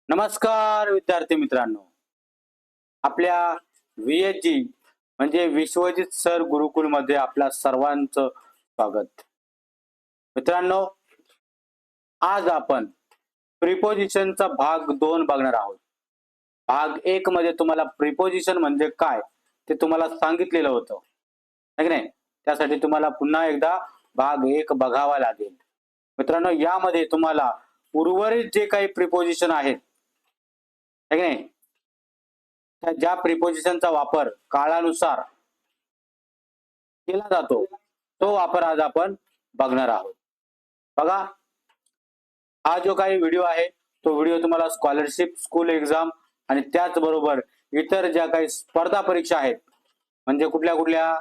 नमस्कार विद्यार्थी मित्रांनो, आपल्या VHG म्हणजे विश्वजित सर गुरुकुल मध्ये आपल्या सर्वांचं स्वागत. मित्रांनो, आज आपण प्रिपोजिशनचा भाग 2 बघणार आहोत. भाग 1 मध्ये तुम्हाला प्रिपोजिशन म्हणजे काय ते तुम्हाला सांगितलेलं होतं, है की नाही? त्यासाठी तुम्हाला पुन्हा एकदा भाग 1 बघावा लागेल. मित्रांनो, यामध्ये तुम्हाला उर्वरित जे काही प्रिपोजिशन आहेत, है की नाही, त्या ज्या प्रिपोजिशनचा वापर काळानुसार केला जातो तो वापर आज आपण बघणार आहोत. बघा, हा जो काही व्हिडिओ आहे तो व्हिडिओ तुम्हाला स्कॉलरशिप, स्कूल एक्झाम आणि त्याचबरोबर इतर ज्या काही स्पर्धा परीक्षा आहेत, म्हणजे कुठल्या कुठल्या,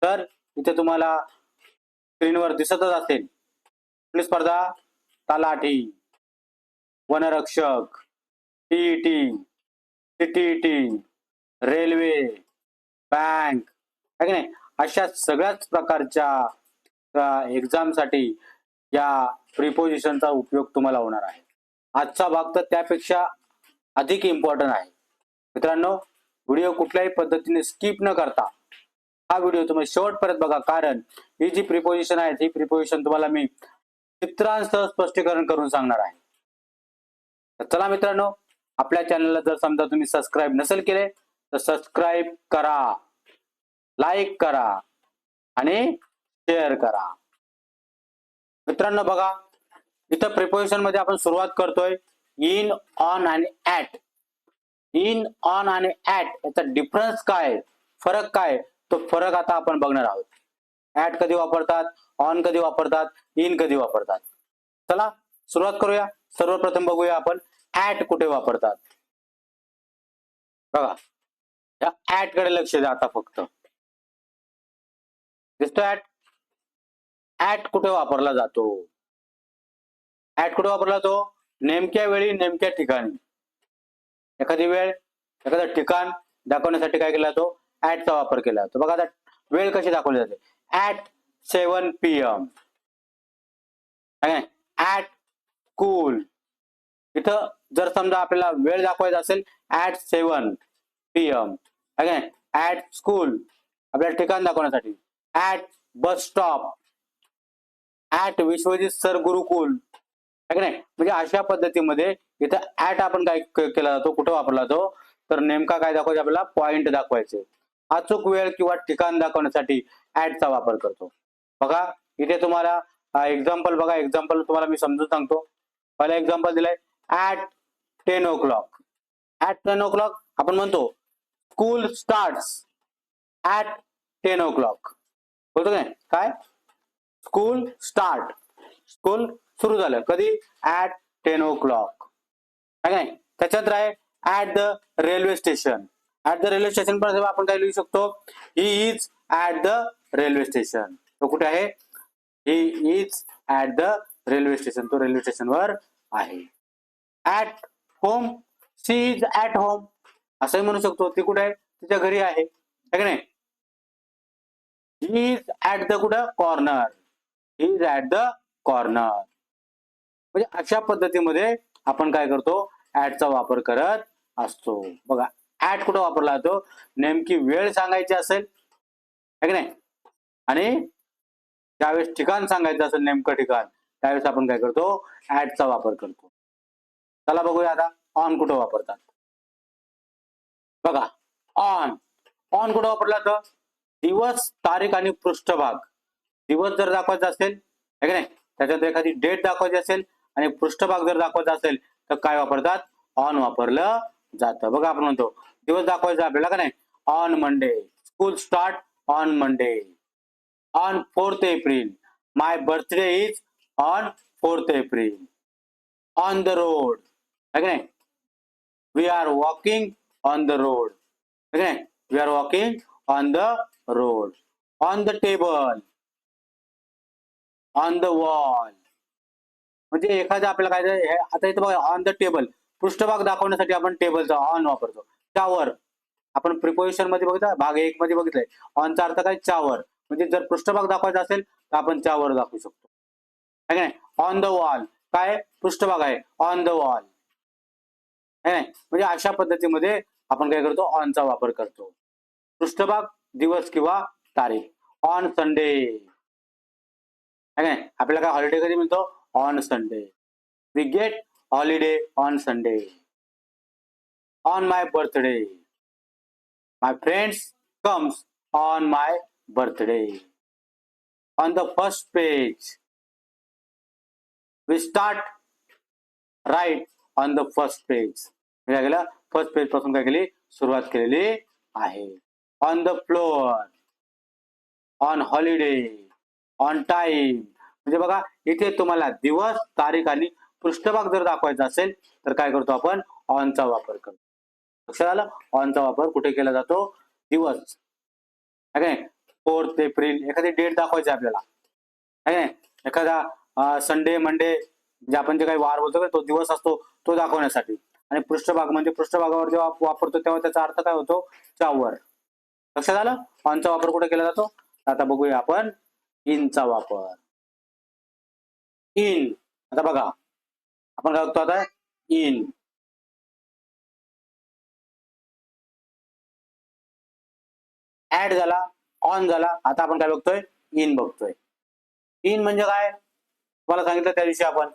तर इथे तुम्हाला स्क्रीनवर दिसतच असेल. कुठली स्पर्धा? तलाठी, वनरक्षक, टीईटी, सीटीईटी, रेल्वे, बँक, है की नाही, अशा सगळ्याच प्रकारच्या एक्झामसाठी या प्रिपोजिशनचा उपयोग तुम्हाला होणार आहे. आजचा भाग तर त्यापेक्षा अधिक इम्पॉर्टंट आहे. मित्रांनो, व्हिडिओ कुठल्याही पद्धतीने स्किप न करता हा व्हिडिओ तुम्ही शेवटपर्यंत बघा, कारण ही जी प्रिपोजिशन आहे ही प्रिपोजिशन तुम्हाला मी चित्रांसह स्पष्टीकरण करून सांगणार आहे. तर चला मित्रांनो, आपल्या चॅनलला जर समजा तुम्ही सबस्क्राईब नसेल केले तर सबस्क्राईब करा, लाईक करा आणि शेअर करा. मित्रांनो बघा, इथं प्रिपोजिशन मध्ये आपण सुरुवात करतोय इन, ऑन आणि ऍट. इन, ऑन आणि ऍट याचा डिफरन्स काय, फरक काय, तो फरक आता आपण बघणार आहोत. ऍट कधी वापरतात, ऑन कधी वापरतात, इन कधी वापरतात. चला सुरुवात करूया. सर्वप्रथम बघूया आपण ऍट कुठे वापरतात. बघा, या ऍट कडे लक्ष द्या आता फक्त. दिसतो ऍट? ऍट कुठे वापरला जातो? ऍट कुठे वापरला जातो? नेमक्या वेळी, नेमक्या ठिकाणी. एखादी वेळ, एखादं ठिकाण दाखवण्यासाठी काय केला जातो? ऍटचा वापर केला जातो. बघा आता वेळ कशी दाखवली जाते. At 7 PM, at school. इथं जर समजा आपल्याला वेळ दाखवायचा असेल ऍट 7 PM, ऍट स्कूल आपल्याला ठिकाण दाखवण्यासाठी. At bus stop, at Vishwajit sir Gurukul, है नाही. म्हणजे अशा पद्धतीमध्ये इथं ऍट आपण काय केला जातो, कुठे वापरला जातो, तर नेमका काय दाखवायचं आपल्याला, पॉइंट दाखवायचे, अचूक वेळ किंवा ठिकाण दाखवण्यासाठी ऍटचा वापर करतो. बघा इथे तुम्हाला एक्झाम्पल बघा, एक्झाम्पल तुम्हाला मी समजून सांगतो. पहिला एक्झाम्पल दिलाय ऍट 10 o'clock. ऍट 10 o'clock आपण म्हणतो स्कूल स्टार्ट्स ऍट 10 o'clock. बोलतो काय? स्कूल स्टार्ट, स्कूल सुरू झालं कधी? ऍट 10 o'clock, है नाही. त्याच्यात आहे at the railway station. At the railway station पण आपण काय लिहू शकतो, he is at the railway station. तो कुठे आहे? He is at the railway station. तो रेल्वे स्टेशन वर आहे. At home, she is at home असंही म्हणू शकतो. ती कुठे आहे? तिच्या घरी आहे, है की नाही. ही इज ऍट द कुठं? Corner. He is at the corner. म्हणजे अशा पद्धतीमध्ये आपण काय करतो, ऍटचा वापर करत असतो. बघा ऍट कुठं वापरला जातो? नेमकी वेळ सांगायची असेल, है की नाही, आणि ज्यावेळेस ठिकाण सांगायचं असेल, नेमकं ठिकाण, त्यावेळेस आपण काय करतो, ऍटचा वापर करतो. चला बघूया आता ऑन कुठं वापरतात. बघा ऑन, ऑन कुठं वापरला जातं? दिवस, तारीख आणि पृष्ठभाग. दिवस जर दाखवायचा असेल, है की नाही, त्याच्यात एखादी डेट दाखवायची असेल आणि पृष्ठभाग जर दाखवायचा असेल तर काय वापरतात? ऑन वापरलं जातं. बघा आपण म्हणतो दिवस दाखवायचा आपल्याला का नाही, on Monday, school start on Monday. On 4th April, my birthday is on 4th April. On the road, है की नाही, we are walking on the road, है की नाही, we are walking on the road. On the table, on the wall. म्हणजे एखादं आपल्याला काय, आता इथं बघा ऑन द टेबल, पृष्ठभाग दाखवण्यासाठी आपण टेबलचा ऑन वापरतो. त्यावर आपण प्रिपोजिशन मध्ये बघितलं, भाग 1 मध्ये बघितलंय, ऑनचा अर्थ काय? त्यावर. म्हणजे जर पृष्ठभाग दाखवायचा असेल तर आपण त्यावर दाखवू शकतो, है की नाही. ऑन द वॉल काय? पृष्ठभाग आहे, ऑन द वॉल. म्हणजे अशा पद्धतीमध्ये आपण काय करतो, ऑनचा वापर करतो. पृष्ठभाग, दिवस किंवा तारीख. ऑन संडे, आपल्याला काय हॉलिडे कधी मिळतो, on Sunday. We get holiday on Sunday. On my birthday, my friends comes on my birthday. On the first page, we start right on the first page. काय केलं, फर्स्ट पेज पासून काय केली, सुरुवात केलेली आहे. On the floor, on holiday, on time. म्हणजे बघा इथे तुम्हाला दिवस, तारीख आणि पृष्ठभाग जर दाखवायचा असेल तर काय करतो आपण, ऑनचा वापर करतो. लक्षात आलं, ऑनचा वापर कुठे केला जातो, दिवस. 4 एप्रिल एखादी डेट दाखवायची आपल्याला, एखादा संडे, मंडे, जे आपण जे काही वार बोलतो तो दिवस असतो तो दाखवण्यासाठी. आणि पृष्ठभाग म्हणजे पृष्ठभागावर जेव्हा वापरतो तेव्हा त्याचा अर्थ काय होतो, च्यावर. लक्षात आलं, ऑनचा वापर कुठे केला जातो. आता बघूया आपण इनचा वापर. इन, आता बघा आपण काय बघतो आता, इन. ऍड झाला, ऑन झाला, आता आपण काय बघतोय, इन बघतोय. इन म्हणजे काय, तुम्हाला सांगितलं त्या दिवशी आपण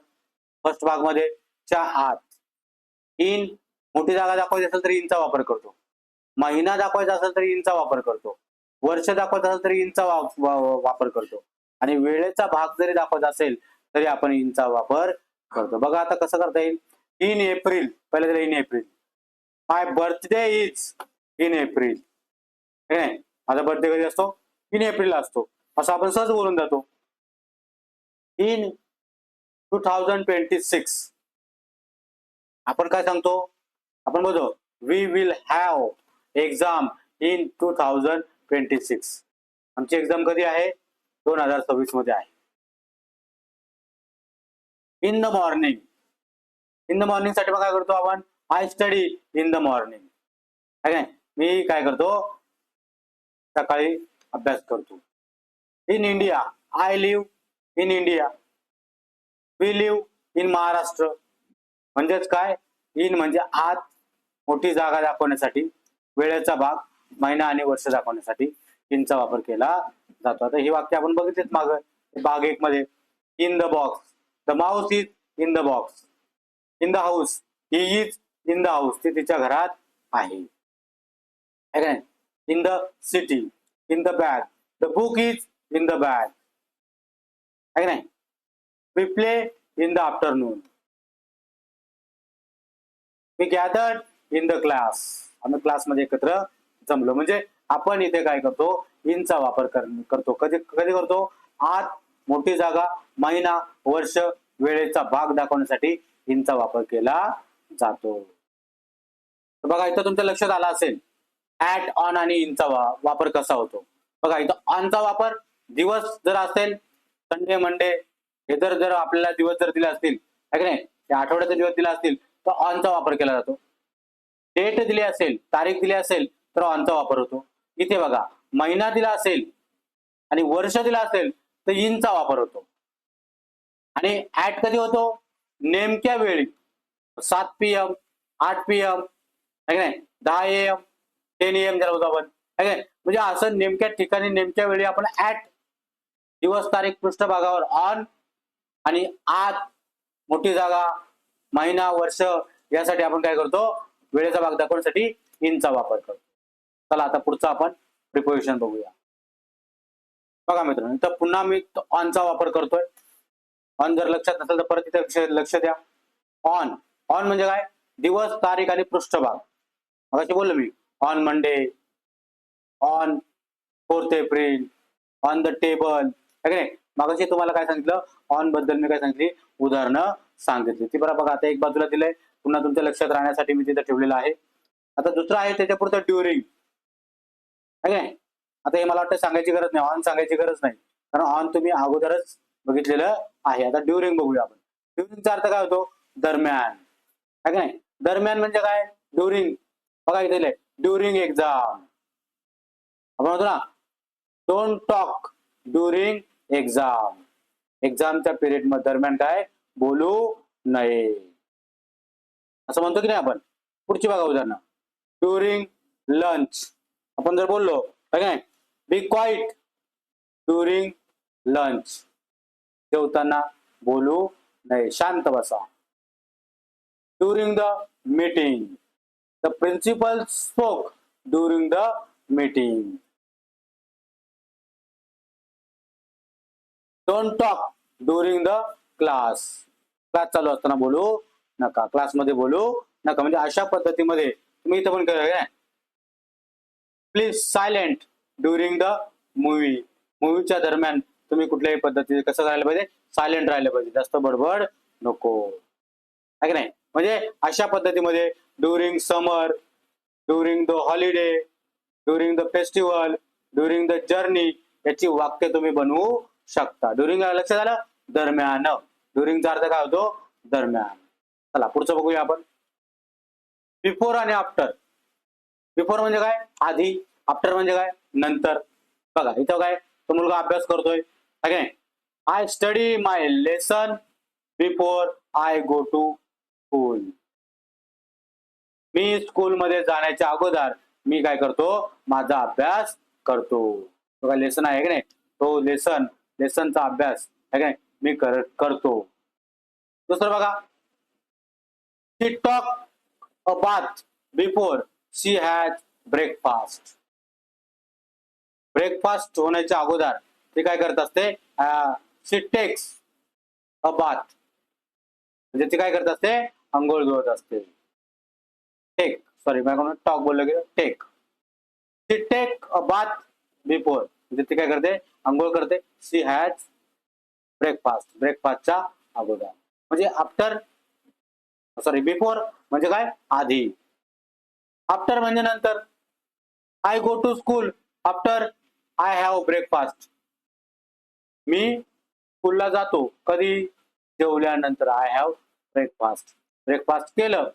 फर्स्ट भाग मध्ये, च्या आत. इन, मोठी जागा दाखवायची असेल तर इनचा वापर करतो. महिना दाखवायचा असेल तर इनचा वापर करतो. वर्ष दाखवायचं असेल तरी इनचा वापर करतो. आणि वेळेचा भाग जरी दाखवायचा असेल तरी आपण इनचा वापर करतो. बघा आता कसं करता येईल. इन एप्रिल, पहिले तर in April. My birthday is in April. माझा बर्थडे कधी असतो, इन एप्रिल असतो, असं आपण सहज बोलून जातो. इन 2026 आपण काय सांगतो, आपण बोलतो we will have exam in 2026. आमची एक्झाम कधी आहे, 2026 मध्ये आहे. In the morning, in the morning साठी मग काय करतो आपण, I study in the morning. मी काय करतो, सकाळी अभ्यास करतो. In India, I live in India. We live in Maharashtra. म्हणजेच काय, इन म्हणजे आत, मोठी जागा दाखवण्यासाठी, वेळेचा भाग, महिना आणि वर्ष दाखवण्यासाठी इनचा वापर केला जातो. आता ही वाक्य आपण बघितलीच माग भाग 1 मध्ये. In the box, the mouse is in the box. In the house, he is in the house, ती तिच्या घरात आहे. In the city, in the bag, the book is in the bag. आहे नाही. We play in the afternoon. We gathered in the class. आम्ही क्लासमध्ये एकत्र जमलो. म्हणजे आपण इथे काय करतो, इनचा वापर करतो. कधी कधी करतो, आत, मोठी जागा, महिना, वर्ष, वेळेचा भाग दाखवण्यासाठी इनचा वापर केला जातो. तर बघा इथं तुमच्या लक्षात आला असेल ऍट, ऑन आणि इनचा वापर कसा होतो. बघा इथं ऑनचा वापर दिवस जर असेल, संडे, मंडे, हे जर आपल्याला दिवस जर दिले असतील, आहे की नाही, त्या आठवड्याचे दिवस दिले असतील तर ऑनचा वापर केला जातो. डेट दिली असेल, तारीख दिली असेल तर ऑनचा वापर होतो. इथे बघा महिना दिला असेल आणि वर्ष दिला असेल तर इनचा वापर होतो. आणि ऍट कधी होतो, नेमक्या वेळी, 7 PM, 8 PM, आहे की नाही, 10 AM, 10 AM ज्याला होतो आपण, आहे की नाही. म्हणजे असं नेमक्या ठिकाणी नेमक्या वेळी आपण ऍट, दिवस, तारीख, पृष्ठभागावर ऑन, आणि आत, मोठी जागा, महिना, वर्ष, यासाठी आपण काय करतो, वेळेचा भाग दाखवण्यासाठी इनचा वापर करतो. चला आता पुढचा आपण प्रिपोजिशन बघूया. बघा मित्रांनो, इथं पुन्हा मी ऑनचा वापर करतोय. ऑन जर लक्षात नसेल तर परत इथे लक्ष द्या. ऑन, ऑन म्हणजे काय, दिवस, तारीख आणि पृष्ठभाग. मगाशी बोललो मी, on Monday, on 4 April, on the table. मगाशी तुम्हाला काय सांगितलं, ऑन बद्दल मी काय सांगितली, उदाहरणं सांगितली. ती बरं बघा आता एक बाजूला दिलंय, पुन्हा तुमच्या लक्षात राहण्यासाठी मी तिथे ठेवलेलं आहे. आता दुसरं आहे त्याच्या पुढचं ड्युरिंग. आता हे मला वाटतं सांगायची गरज नाही, ऑन सांगायची गरज नाही, कारण ऑन तुम्ही अगोदरच बघितलेलं आहे. आता ड्युरिंग बघूया आपण. ड्युरिंगचा अर्थ काय होतो, दरम्यान. आहे नाही, दरम्यान म्हणजे काय, ड्युरिंग. बघा इथे ड्युरिंग एक्झाम. आपण म्हणतो ना, डोंट टॉक ड्युरिंग एक्झाम. एक्झामच्या पिरियड मध्ये दरम्यान काय बोलू नये, असं म्हणतो की नाही आपण. पुढची बघा उदाहरण. During lunch. आपण जर बोललो काय, बी क्वाईट ड्युरिंग लंच. जेवताना बोलू नये, शांत बसा. During the meeting. The principal spoke during the meeting. Don't talk during the class. Class चालू असताना बोलू नका, क्लासमध्ये बोलू नका. म्हणजे अशा पद्धतीमध्ये तुम्ही इथं पण करा. Please silent during the movie. मूवीच्या दरम्यान तुम्ही कुठल्याही पद्धतीने कसं राहिलं पाहिजे, सायलेंट राहिलं पाहिजे, जास्त बडबड नको, आहे की नाही. म्हणजे अशा पद्धतीमध्ये during summer, during the holiday, during the festival, during the journey याची वाक्य तुम्ही बनवू शकता. ड्युरिंग लक्षात आलं, दरम्यान. ड्युरिंगचा अर्थ काय होतो, दरम्यान. चला पुढचं बघूया आपण. बिफोर आणि आफ्टर. बिफोर म्हणजे काय, आधी. आफ्टर म्हणजे काय, नंतर. बघा इथं काय, तो मुलगा अभ्यास करतोय. I study my lesson before I go to school. मी स्कूलमध्ये जाण्याच्या अगोदर मी काय करतो, माझा अभ्यास करतो. बघा लेसन आहे की नाही, तो लेसनचा अभ्यास आहे की नाही मी करतो. दुसरं बघा, she took a bath before she has breakfast. Breakfast होण्याच्या अगोदर ती काय करत असते, शी टेक्स अ बाथ. म्हणजे ती काय करत असते, अंघोळ धुवत असते. टेक, सॉरी मी टॉक बोललो की take. She take a bath before म्हणजे ती काय करते, अंघोळ करते. शी हॅज ब्रेकफास्ट, ब्रेकफास्टच्या अगोदर. म्हणजे आफ्टर, सॉरी बिफोर म्हणजे काय, आधी. आफ्टर म्हणजे नंतर. I go to school after I have breakfast. मी स्कूलला जातो कधी, जेवल्यानंतर. I have breakfast. ब्रेकफास्ट केलं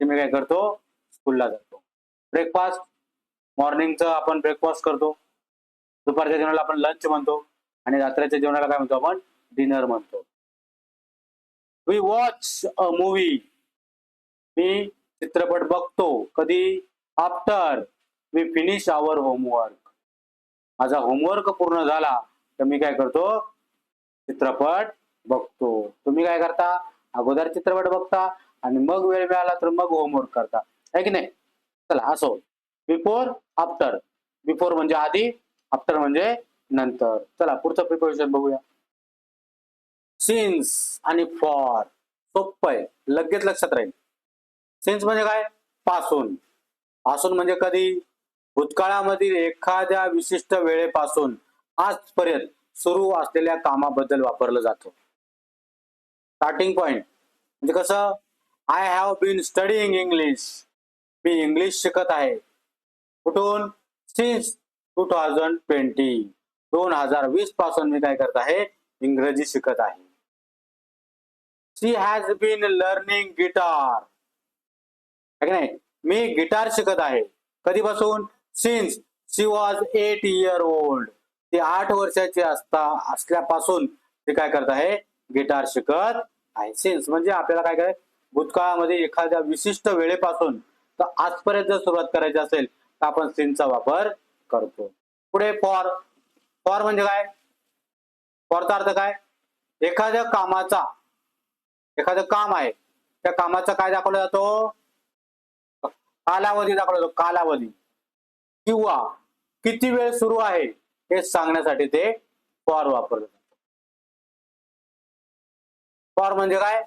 की मी काय करतो, स्कूलला जातो. ब्रेकफास्ट मॉर्निंगचं आपण ब्रेकफास्ट करतो, दुपारच्या जेवणाला आपण लंच म्हणतो, आणि रात्रीच्या जेवणाला काय म्हणतो आपण, डिनर म्हणतो. We watch a movie. मी चित्रपट बघतो कधी, after we finish our homework. माझा होमवर्क पूर्ण झाला तर मी काय करतो, चित्रपट बघतो. तुम्ही काय करता, अगोदर चित्रपट बघता आणि मग वेळ मिळाला तर मग होमवर्क करता, आहे की नाही. चला असो, बिफोर आफ्टर. बिफोर म्हणजे आधी, आफ्टर म्हणजे नंतर. चला पुढचं प्रिपोजिशन बघूया. सिन्स आणि फॉर. सोपं आहे, लगेच लक्षात राहील. सिन्स म्हणजे काय, पासून. पासून म्हणजे कधी, भूतकाळामधील एखाद्या विशिष्ट वेळेपासून आजपर्यंत सुरू असलेल्या कामाबद्दल वापरलं जातं. स्टार्टिंग पॉइंट म्हणजे कसं, I have been studying English. मी इंग्लिश शिकत आहे. कुठून, सिन्स 2020. 2020 पासून मी काय करत आहे, इंग्रजी शिकत आहे. शी हॅज बीन लर्निंग गिटार. नाही, मी गिटार शिकत आहे. कधीपासून, since she was 8 year old. ती 8 वर्षाची असल्यापासून ती काय करत आहे, गिटार शिकत आहे. सिन्स म्हणजे आपल्याला काय करायचं, भूतकाळामध्ये एखाद्या विशिष्ट वेळेपासून तर आजपर्यंत जर सुरुवात करायची असेल तर आपण सिन्सचा वापर करतो. पुढे फॉर. फॉर म्हणजे काय, फॉरचा अर्थ काय, एखाद्या कामाचा, एखादं काम आहे त्या कामाचा काय दाखवला जातो, कालावधी दाखवला जातो. कालावधी किंवा किती वेळ सुरू आहे हे सांगण्यासाठी ते फॉर वापरलं जातं. फॉर म्हणजे काय,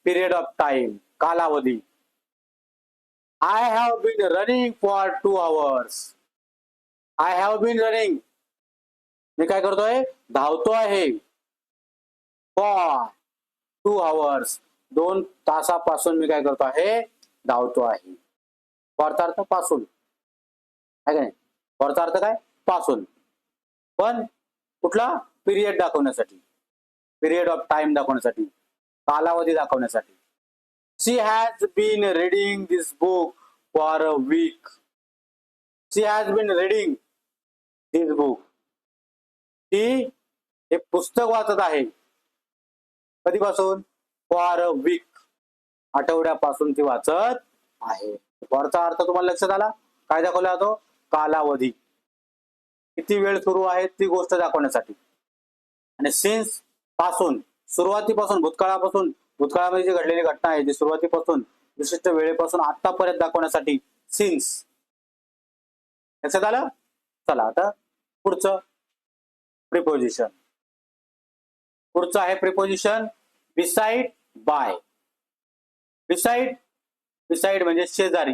पिरियड ऑफ टाइम, कालावधी. I have been running for 2 hours. I have been running, मी काय करतोय, धावतो आहे. फॉर 2 hours, 2 तासापासून मी काय करतो आहे, धावतो आहे. फॉरचा अर्थ पासून, आहे का नाही. फॉरचा अर्थ काय, पासून. पण कुठला, पिरियड दाखवण्यासाठी, पिरियड ऑफ टाइम दाखवण्यासाठी, कालावधी दाखवण्यासाठी. She has been reading this book for a week. She has been reading this book. ती हे पुस्तक वाचत आहे. कधीपासून, फॉर अ वीक. आठवड्यापासून ती वाचत आहे. फॉरचा अर्थ तुम्हाला लक्षात आला? काय दाखवला जातो? कालावधी, किती वेळ सुरू आहे ती गोष्ट दाखवण्यासाठी. आणि सिन्स पासून, सुरुवातीपासून, भूतकाळामध्ये जी घडलेली घटना आहे ती सुरुवातीपासून विशिष्ट वेळेपासून आतापर्यंत दाखवण्यासाठी सिन्स. लक्षात आलं? चला आता पुढचं प्रिपोजिशन. पुढचं आहे preposition beside by. Beside, beside म्हणजे शेजारी,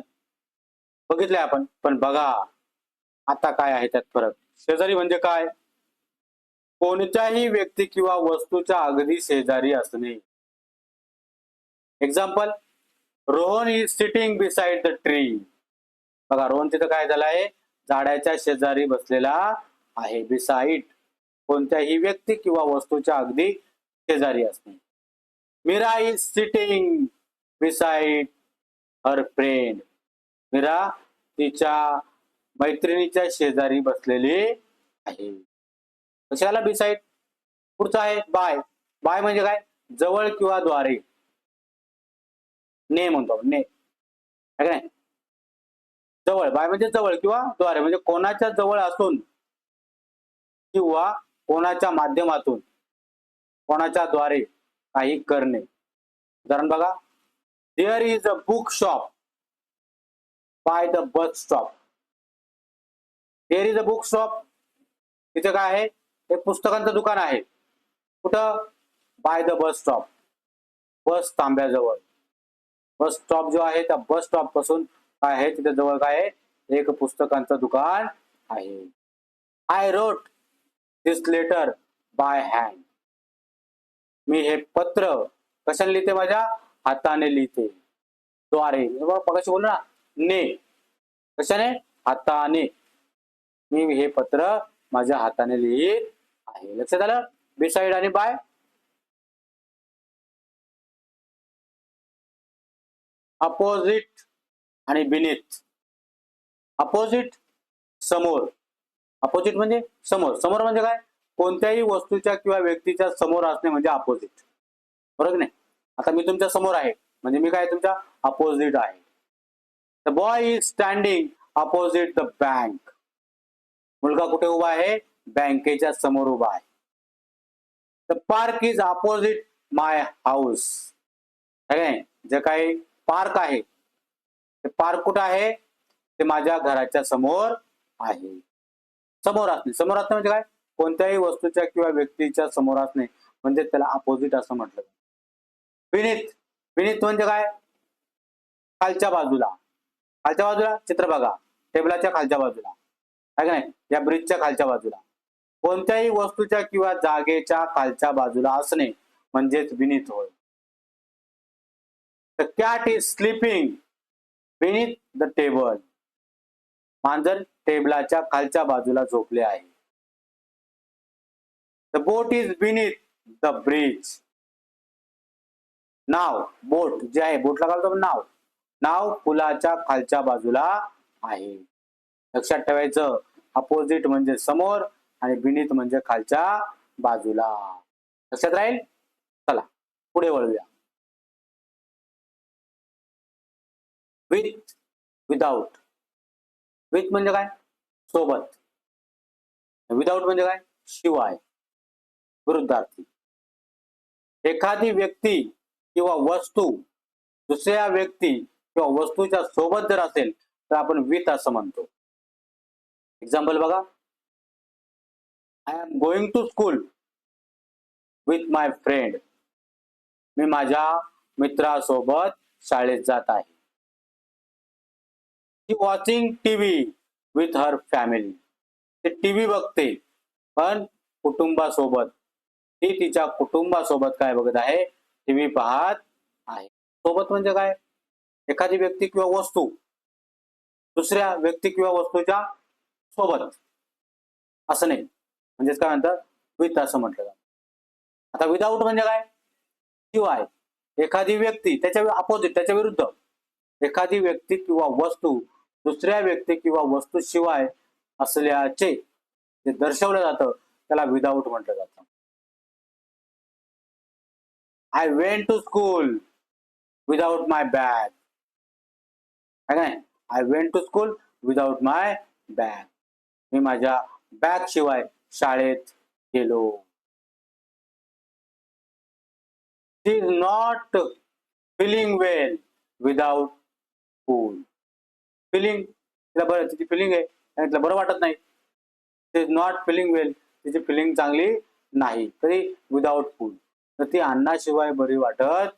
बघितलंय आपण. पण बघा आता काय आहे त्यात फरक. शेजारी म्हणजे काय? कोणत्याही व्यक्ती किंवा वस्तूच्या अगदी शेजारी असणे. Example, Rohan is sitting beside the tree. बघा रोहन तिथं काय झालं आहे? झाडाच्या शेजारी बसलेला आहे. बिसाइड, कोणत्याही व्यक्ती किंवा वस्तूच्या अगदी शेजारी असणे. Meera is sitting beside her friend. Meera तिच्या मैत्रिणीच्या शेजारी बसलेली आहे. कशाला बिसाइड. पुढचा आहे बाय. बाय म्हणजे काय? जवळ किंवा द्वारे. ने म्हणतो ने, आहे काय? जवळ, बाय म्हणजे जवळ किंवा द्वारे, म्हणजे कोणाच्या जवळ असून किंवा कोणाच्या माध्यमातून, कोणाच्या द्वारे काही करणे. उदाहरण बघा, there is a book shop by the bus stop. There is a book shop, तिथे काय आहे? एक पुस्तकांचं दुकान आहे. कुठं? By the bus stop, bus थांब्याजवळ. बस स्टॉप जो आहे त्या बस स्टॉप पासून काय आहे तिथे जवळ काय आहे? एक पुस्तकांचं दुकान आहे. I wrote this letter by hand. मी हे पत्र कशाने लिहिते? माझ्या हाताने लिहिते. द्वारे, पगाशी बोललो ना, ने. कशाने? हाताने. मी हे पत्र माझ्या हाताने लिहित आहे. लक्षात आलं? बिसाइड आणि बाय. अपोजिट आणि बिनीथ. अपोजिट, समोर. अपोजिट म्हणजे समोर. समोर म्हणजे काय? कोणत्याही वस्तूच्या किंवा व्यक्तीच्या समोर असणे म्हणजे अपोजिट. बरोबर नाही? आता मी तुमच्या समोर आहे म्हणजे मी काय? तुमच्या अपोजिट आहे. The boy is standing opposite the bank. मुलगा कुठे उभा आहे? बँकेच्या समोर उभा आहे. The park is opposite my house. जे काही पार्क आहे ते पार्क कुठं आहे? ते माझ्या घराच्या समोर आहे. समोर असणे, समोर असणे म्हणजे काय? कोणत्याही वस्तूच्या किंवा व्यक्तीच्या समोर असणे म्हणजे त्याला अपोजिट असं म्हटलं. बिनीथ, बिनीथ म्हणजे काय? खालच्या बाजूला. खालच्या बाजूला चित्र बघा, टेबलाच्या खालच्या बाजूला, आहे का नाही? या ब्रिजच्या खालच्या बाजूला. कोणत्याही वस्तूच्या किंवा जागेच्या खालच्या बाजूला असणे म्हणजेच बिनीथ होय. The cat is sleeping beneath the table. मांजर टेबलाच्या खालच्या बाजूला झोपले आहे. The boat is beneath the bridge. नाव, बोट जे आहे, बोटला काय म्हणतो नाव. नाव पुलाच्या खालच्या बाजूला आहे. लक्षात ठेवायचं, अपोजिट म्हणजे समोर आणि बिनीथ म्हणजे खालच्या बाजूला. लक्षात राहील? चला पुढे वळूया. With, without. विथ म्हणजे काय? सोबत. विदाउट म्हणजे काय? शिवाय, विरुद्धार्थी. एखादी व्यक्ती किंवा वस्तू दुसऱ्या व्यक्ती किंवा वस्तूच्या सोबत जर असेल तर आपण विथ असं म्हणतो. एक्झाम्पल बघा, I am going to school with my friend. मी माझ्या मित्रासोबत शाळेत जात आहे. She watching TV with her family. ते टीव्ही बघते पण कुटुंबासोबत. ती तिच्या कुटुंबासोबत काय बघत आहे? टीव्ही पाहत आहे. सोबत म्हणजे काय? एखादी व्यक्ती किंवा वस्तू दुसऱ्या व्यक्ती किंवा वस्तूच्या सोबत असं नाही, म्हणजेच काय म्हणतात? विथ असं म्हटलं जातं. आता विदाउट म्हणजे काय? शिवाय. एखादी व्यक्ती, त्याच्या अपोजिट, त्याच्या विरुद्ध. एखादी व्यक्ती किंवा वस्तू दुसऱ्या व्यक्ती किंवा वस्तू शिवाय असल्याचे जे दर्शवलं जातं त्याला विदाउट म्हटलं जातं. I went to school without my bag. आहे का नाही? I went to school without my bag. मी माझ्या बॅग शिवाय शाळेत गेलो. She is not feeling well without food. Feeling, तिला बरं, तिची फिलिंग आहे आणि तिला बरं वाटत नाही. शी इज नॉट फिलिंग वेल, तिची फिलिंग चांगली नाही. तरी विदाउट फूड, तर ती अन्नाशिवाय बरी वाटत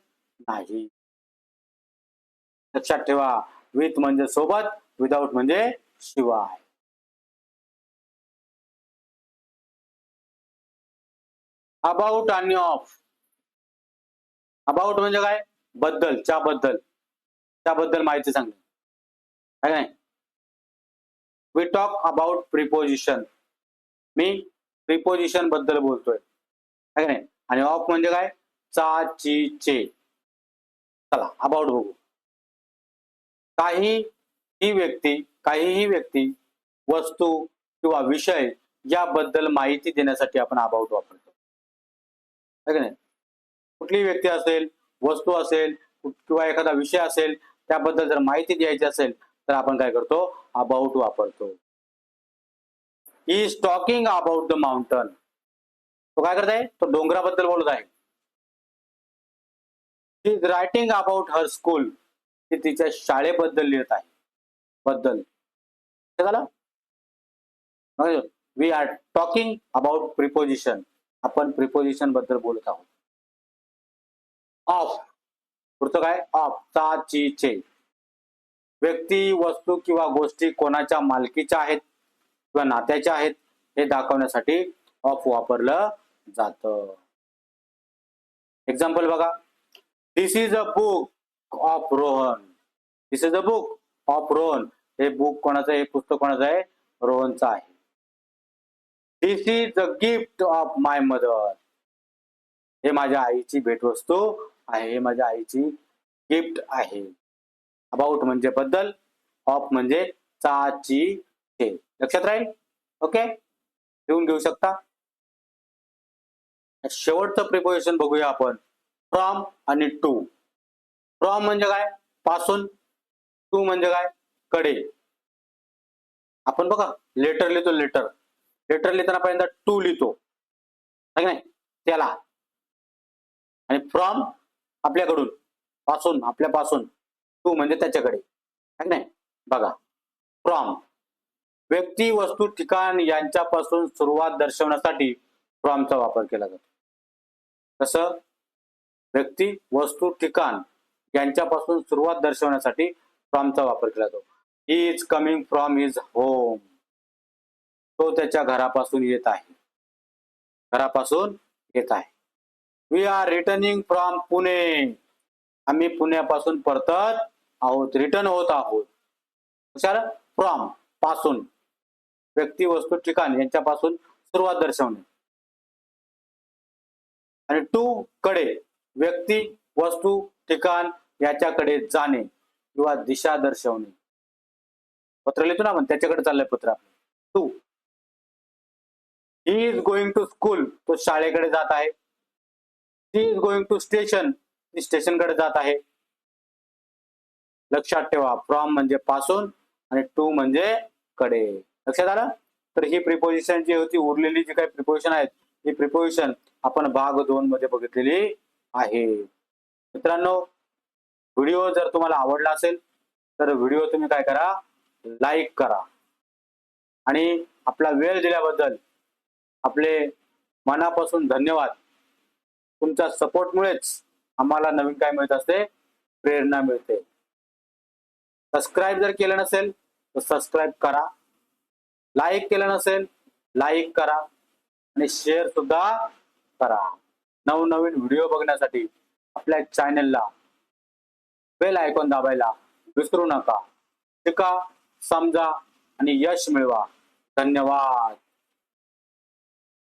नाही. लक्षात ठेवा, विथ म्हणजे सोबत, विदाउट म्हणजे शिवाय. अबाउट आणि ऑफ. अबाउट म्हणजे काय? बद्दल, त्याबद्दल, त्याबद्दल माहिती सांगणे, आहे नाही? We talk about preposition. मी प्रिपोजिशन बद्दल बोलतोय, आहे नाही? आणि ऑफ म्हणजे काय? चा, ची, चे. चला अबाउट बघू. काहीही व्यक्ती, वस्तू किंवा विषय याबद्दल माहिती देण्यासाठी आपण अबाउट वापरतो, आहे की नाही? कुठलीही व्यक्ती असेल, वस्तू असेल किंवा एखादा विषय असेल, त्याबद्दल जर माहिती द्यायची असेल तर आपण काय करतो? अबाउट वापरतो. He is talking about the mountain. तो काय करत आहे? तो डोंगराबद्दल बोलत आहे. She is writing about her school. ती तिच्या शाळेबद्दल लिहित आहे. बद्दल झालं. We are talking about preposition. आपण प्रिपोजिशन बद्दल बोलत आहोत. ऑफ, पुढचं काय? ऑफ, चा, ची, चे. व्यक्ती, वस्तू किंवा गोष्टी कोणाच्या मालकीच्या आहेत किंवा नात्याच्या आहेत हे दाखवण्यासाठी ऑफ वापरलं जातं. एक्झाम्पल बघा. This is a book of Rohan. This is a book of Rohan. हे बुक कोणाचं आहे? हे पुस्तक कोणाचं आहे? रोहनचं आहे. This is a gift of my mother. हे माझ्या आईची भेटवस्तू आहे. हे माझ्या आईची गिफ्ट आहे. अबाउट म्हणजे बद्दल, ऑफ म्हणजे चा, ची, चे. लक्षात राहील? ओके, लिहून घेऊ शकता. शेवटचं प्रिपोजिशन बघूया आपण. फ्रॉम आणि टू. फ्रॉम म्हणजे काय? पासून. टू म्हणजे काय? कडे. आपण बघा लेटर लिहितो, लेटर लिहिताना पहिल्यांदा टू लिहितो, आहे की नाही? त्याला. आणि फ्रॉम आपल्याकडून, पासून, आपल्यापासून. टू म्हणजे त्याच्याकडे, आहे की नाही? बघा, फ्रॉम व्यक्ती, वस्तू, ठिकाण यांच्यापासून सुरुवात दर्शवण्यासाठी फ्रॉमचा वापर केला जातो. कसं? व्यक्ती, वस्तू, ठिकाण यांच्यापासून सुरुवात दर्शवण्यासाठी फ्रॉमचा वापर केला जातो. He is coming from his home. तो त्याच्या घरापासून येत आहे. घरापासून येत आहे. We are returning from Pune. आम्ही पुण्यापासून परतत आहोत, रिटर्न होत आहोत. कशाला? फ्रॉम, पासून. व्यक्ती, वस्तू, ठिकाण यांच्यापासून सुरुवात दर्शवणे. आणि टू, कडे. व्यक्ती, वस्तू, ठिकाण याच्याकडे जाणे किंवा दिशा दर्शवणे. पत्र लिहितो ना आपण, त्याच्याकडे चाललंय पत्र आपलं. To. He is going to school. तो शाळेकडे जात आहे. She is going to station. ती स्टेशनकडे जात आहे. लक्षात ठेवा, फ्रॉम म्हणजे पासून आणि टू म्हणजे कडे. लक्षात आलं? तर ही प्रिपोजिशन जी होती, उरलेली जी काही प्रिपोजिशन आहेत, ही प्रिपोजिशन आपण भाग 2 मध्ये बघितलेली आहे. मित्रांनो, व्हिडिओ जर तुम्हाला आवडला असेल तर व्हिडिओ तुम्ही काय करा? लाईक करा. आणि आपला वेळ दिल्याबद्दल आपले मनापासून धन्यवाद. तुमच्या सपोर्टमुळेच आम्हाला नवीन काय मिळत असते? प्रेरणा मिळते. सबस्क्राईब जर केलं नसेल तर सबस्क्राईब करा. लाईक केलं नसेल, लाईक करा आणि शेअर सुद्धा करा. नवनवीन व्हिडिओ बघण्यासाठी आपल्या चॅनलला बेल आयकॉन दाबायला विसरू नका. शिका, समजा आणि यश मिळवा. धन्यवाद.